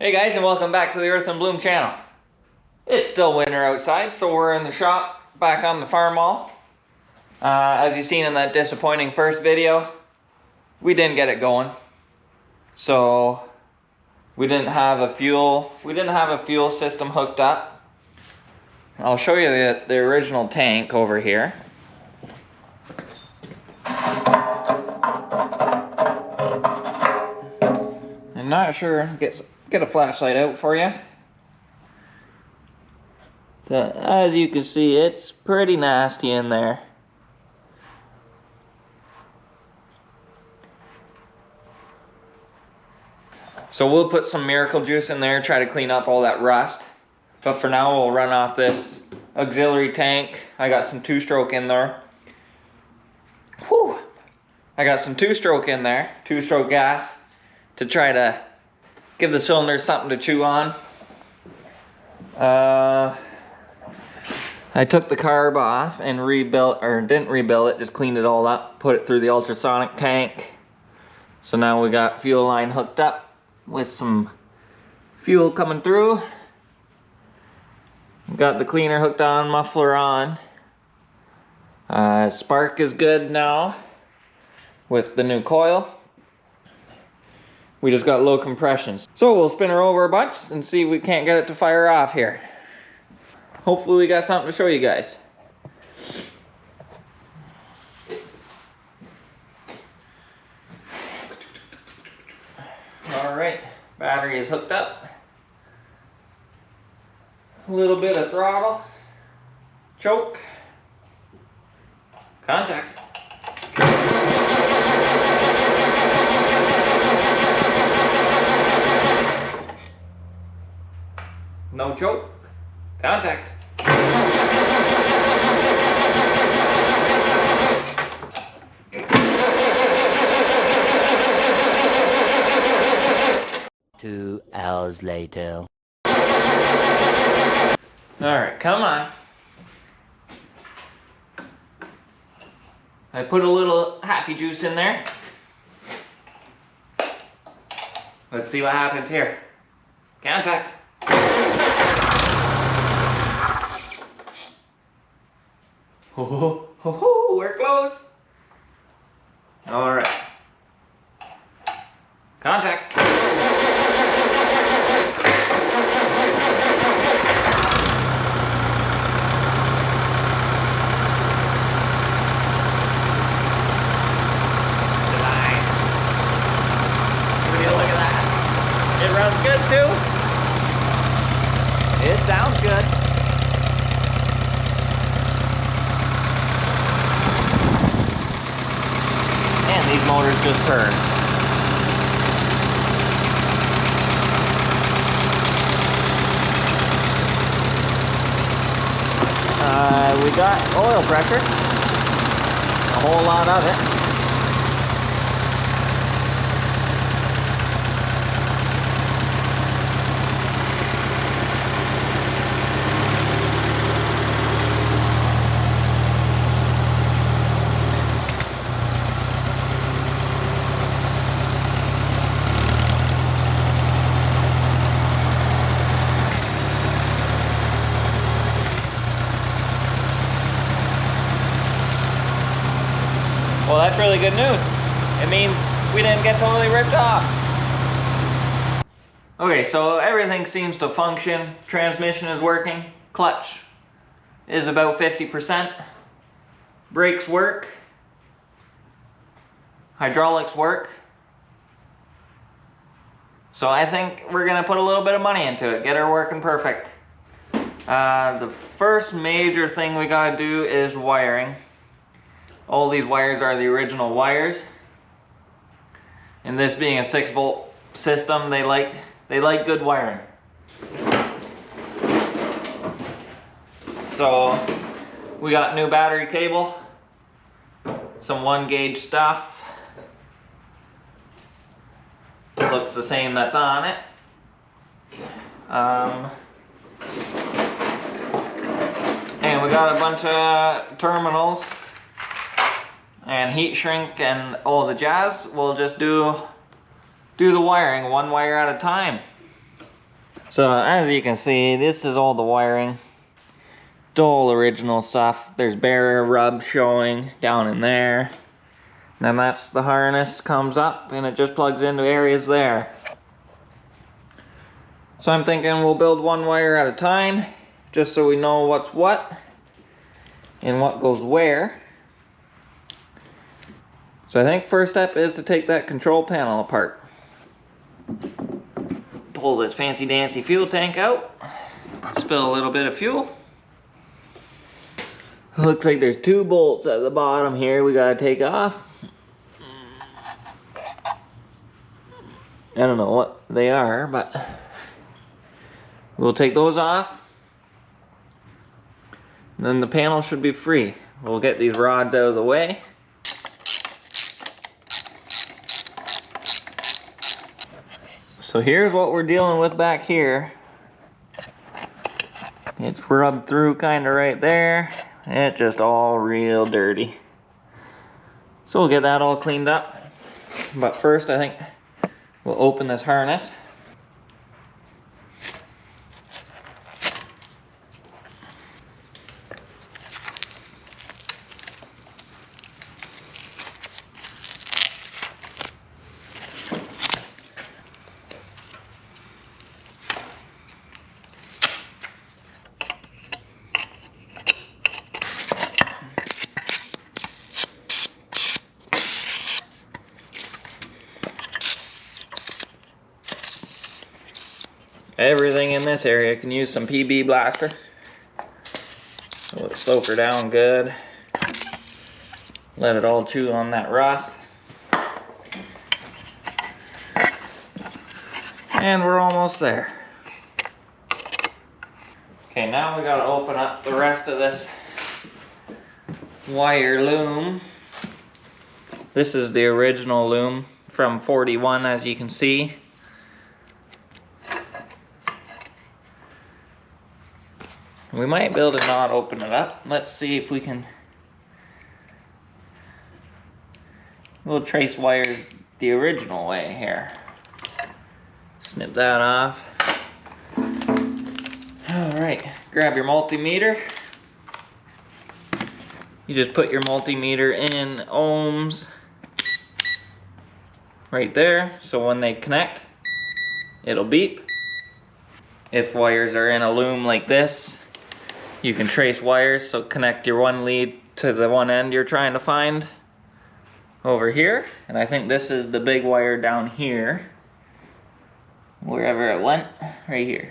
Hey guys, and welcome back to the Earth and Bloom channel. It's still winter outside, so we're in the shop back on the Farmall. As you've seen in that disappointing first video, we didn't get it going. So we didn't have a fuel system hooked up. I'll show you the original tank over here. I'm not sure, get a flashlight out for you. So as you can see, it's pretty nasty in there. So we'll put some miracle juice in there, try to clean up all that rust. But for now, we'll run off this auxiliary tank. I got some two-stroke in there. Whew! I got some two-stroke in there, two-stroke gas, to try to give the cylinders something to chew on. I took the carb off and didn't rebuild it, just cleaned it all up, put it through the ultrasonic tank. So now we got fuel line hooked up with some fuel coming through. Got the cleaner hooked on, muffler on. Spark is good now with the new coil. We just got low compressions. So we'll spin her over a bunch and see if we can't get it to fire off here. Hopefully we got something to show you guys. Alright, battery is hooked up. A little bit of throttle. Choke. Contact. No choke. Contact. Two hours later. Alright, come on. I put a little happy juice in there. Let's see what happens here. Contact. Oh, we're close. All right. Contact. Look at that. It runs good too. It sounds good. And these motors just purr. We got oil pressure. A whole lot of it. Well, that's really good news. It means we didn't get totally ripped off. Okay, so everything seems to function. Transmission is working. Clutch is about 50%. Brakes work. Hydraulics work. So I think we're gonna put a little bit of money into it, get her working perfect. The first major thing we gotta do is wiring. All these wires are the original wires. And this being a 6-volt system, they like good wiring. So we got new battery cable, some 1-gauge stuff. It looks the same that's on it. And we got a bunch of terminals and heat shrink and all the jazz. We'll just do the wiring one wire at a time. So as you can see, this is all the wiring. It's all original stuff. There's bare rub showing down in there. Then that's the harness, comes up and it just plugs into areas there. So I'm thinking we'll build one wire at a time, just so we know what's what and what goes where. So I think first step is to take that control panel apart. Pull this fancy dancy fuel tank out, spill a little bit of fuel. Looks like there's 2 bolts at the bottom here we gotta take off. I don't know what they are, but we'll take those off. And then the panel should be free. We'll get these rods out of the way. So here's what we're dealing with back here. It's rubbed through kind of right there. It's just all real dirty. So we'll get that all cleaned up. But first I think we'll open this harness. Everything in this area can use some PB blaster. So it'll soak her down good. Let it all chew on that rust. And we're almost there. Okay, now we gotta open up the rest of this wire loom. This is the original loom from 41, as you can see. We might be able to not open it up. Let's see if we can. We'll trace wires the original way here. Snip that off. Alright, grab your multimeter. You just put your multimeter in ohms right there, so when they connect, it'll beep. If wires are in a loom like this, you can trace wires, so connect your one lead to the one end you're trying to find over here. And I think this is the big wire down here, wherever it went, right here.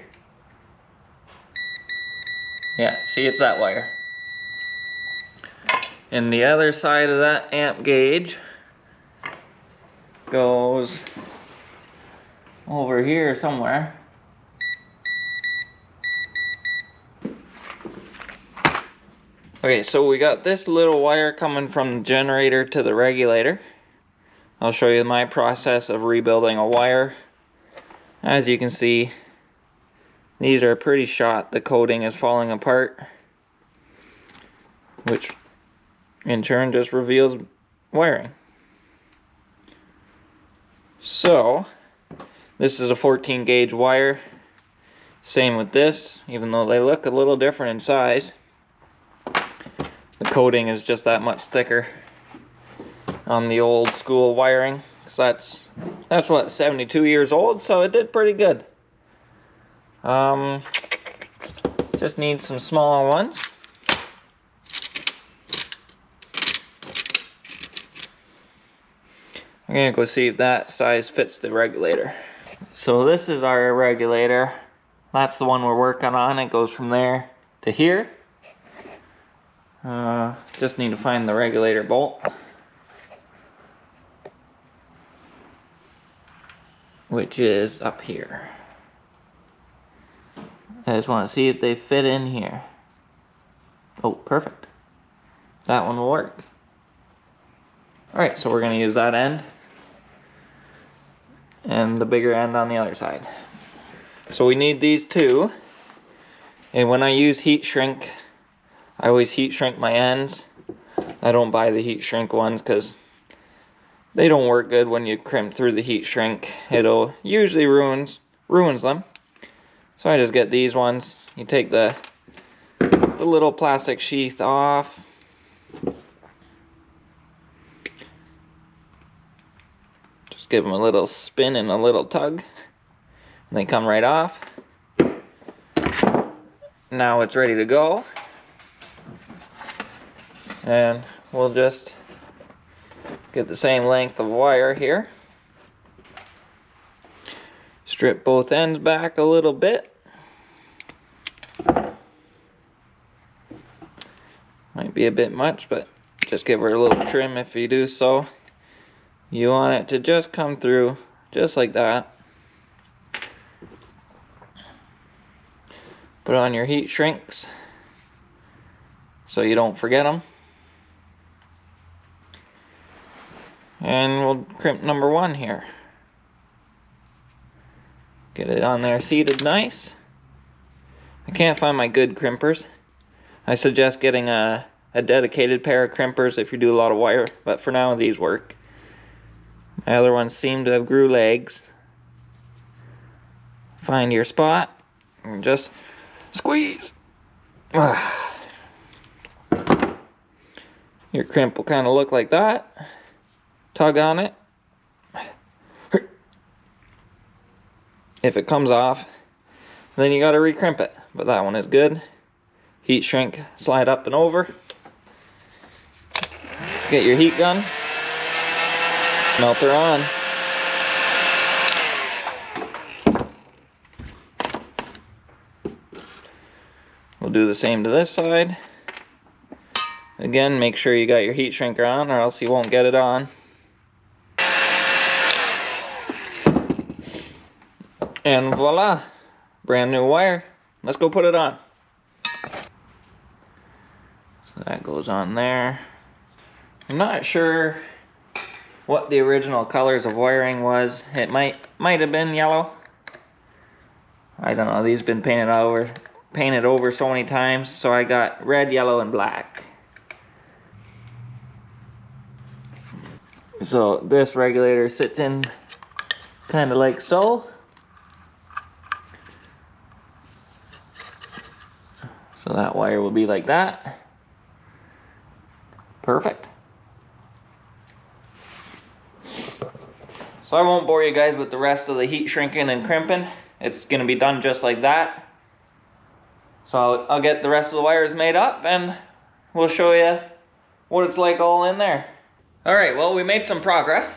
Yeah, see, it's that wire. And the other side of that amp gauge goes over here somewhere. Okay, so we got this little wire coming from the generator to the regulator. I'll show you my process of rebuilding a wire. As you can see, these are pretty shot. The coating is falling apart, which in turn just reveals wiring. So, this is a 14 gauge wire. Same with this, even though they look a little different in size. The coating is just that much thicker on the old school wiring. So that's what, 72 years old, so it did pretty good. Just need some smaller ones. I'm gonna go see if that size fits the regulator. So this is our regulator. That's the one we're working on. It goes from there to here. Just need to find the regulator bolt, which is up here. I just want to see if they fit in here. Oh, perfect. That one will work. Alright, so we're going to use that end and the bigger end on the other side. So we need these two, and when I use heat shrink, I always heat shrink my ends. I don't buy the heat shrink ones because they don't work good when you crimp through the heat shrink. It'll usually ruins them. So I just get these ones. You take the little plastic sheath off. Just give them a little spin and a little tug. And they come right off. Now it's ready to go. And we'll just get the same length of wire here. Strip both ends back a little bit. Might be a bit much, but just give her a little trim if you do so. You want it to just come through just like that. Put on your heat shrinks so you don't forget them. And we'll crimp number 1 here. Get it on there seated nice. I can't find my good crimpers. I suggest getting a dedicated pair of crimpers if you do a lot of wire, but for now these work. My other ones seem to have grew legs. Find your spot and just squeeze. Your crimp will kind of look like that. Tug on it. If it comes off, then you got to recrimp it. But that one is good. Heat shrink, slide up and over. Get your heat gun. Melter on. We'll do the same to this side. Again, make sure you got your heat shrinker on or else you won't get it on. And voila, brand new wire. Let's go put it on. So that goes on there. I'm not sure what the original colors of wiring was. It might have been yellow. I don't know, these have been painted over so many times, so I got red, yellow, and black. So this regulator sits in kind of like so. So that wire will be like that. Perfect. So I won't bore you guys with the rest of the heat shrinking and crimping. It's going to be done just like that. So I'll get the rest of the wires made up and we'll show you what it's like all in there. Alright, well, we made some progress.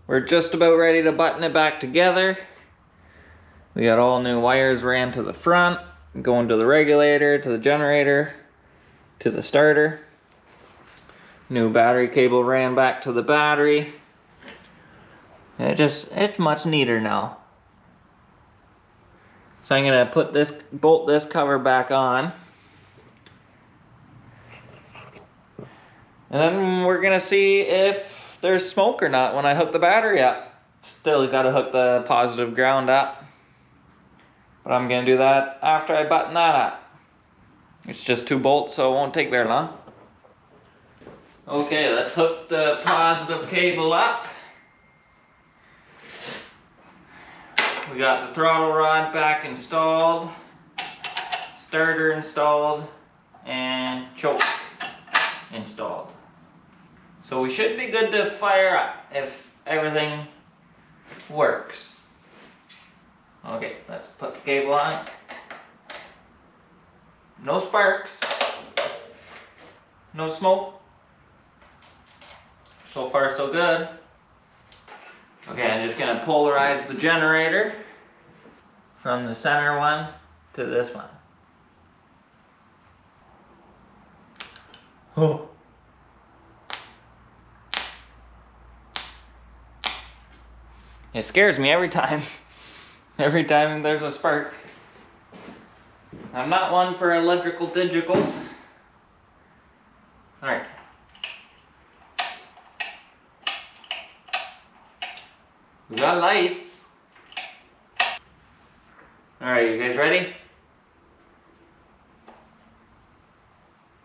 We're just about ready to button it back together. We got all new wires ran to the front, going to the regulator, to the generator, to the starter. New battery cable ran back to the battery. It's much neater now. So I'm gonna bolt this cover back on. And then we're gonna see if there's smoke or not when I hook the battery up. Still gotta hook the positive ground up. But I'm gonna do that after I button that up. It's just 2 bolts, so it won't take very long. Okay, let's hook the positive cable up. We got the throttle rod back installed, starter installed, and choke installed. So we should be good to fire up if everything works. Okay, let's put the cable on. No sparks, no smoke. So far so good. Okay, I'm just gonna polarize the generator from the center one to this one. Oh. It scares me every time. Every time there's a spark. I'm not one for electrical digicals. Alright. We got lights. Alright, you guys ready?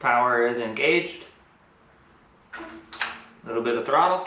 Power is engaged. A little bit of throttle.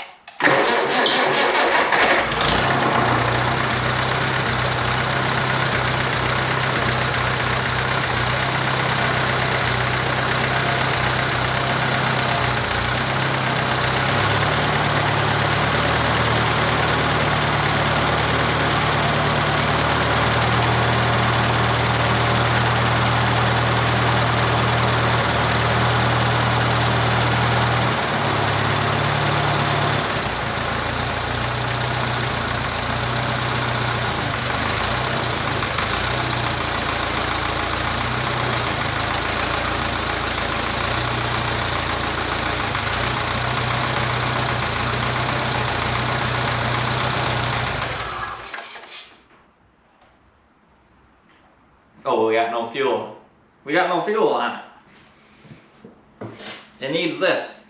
Oh, we got no fuel. We got no fuel on it. It needs this.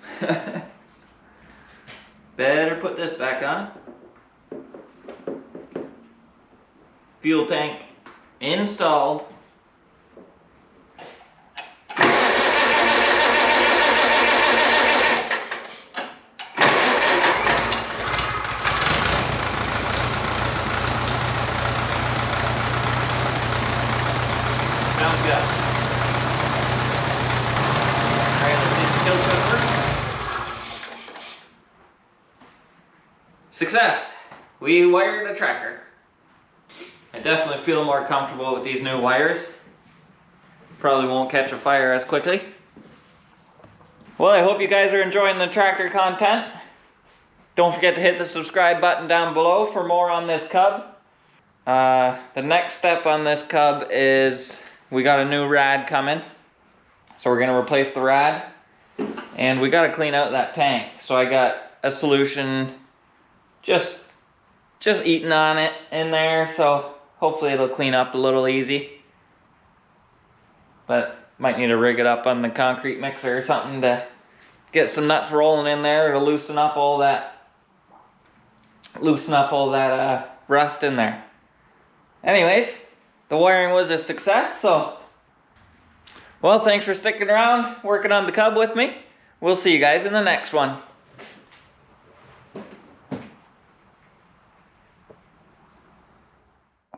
Better put this back on. Fuel tank installed. Sounds good. Alright, let's see if the kill switch works. Success! We wired a tracker. I definitely feel more comfortable with these new wires. Probably won't catch a fire as quickly. Well, I hope you guys are enjoying the tractor content. Don't forget to hit the subscribe button down below for more on this cub. The next step on this cub is we got a new rad coming. So we're gonna replace the rad. And we gotta clean out that tank. So I got a solution just eating on it in there. So hopefully it'll clean up a little easy. But might need to rig it up on the concrete mixer or something to get some nuts rolling in there to loosen up all that rust in there. Anyways, the wiring was a success, so well, thanks for sticking around, working on the cub with me. We'll see you guys in the next one.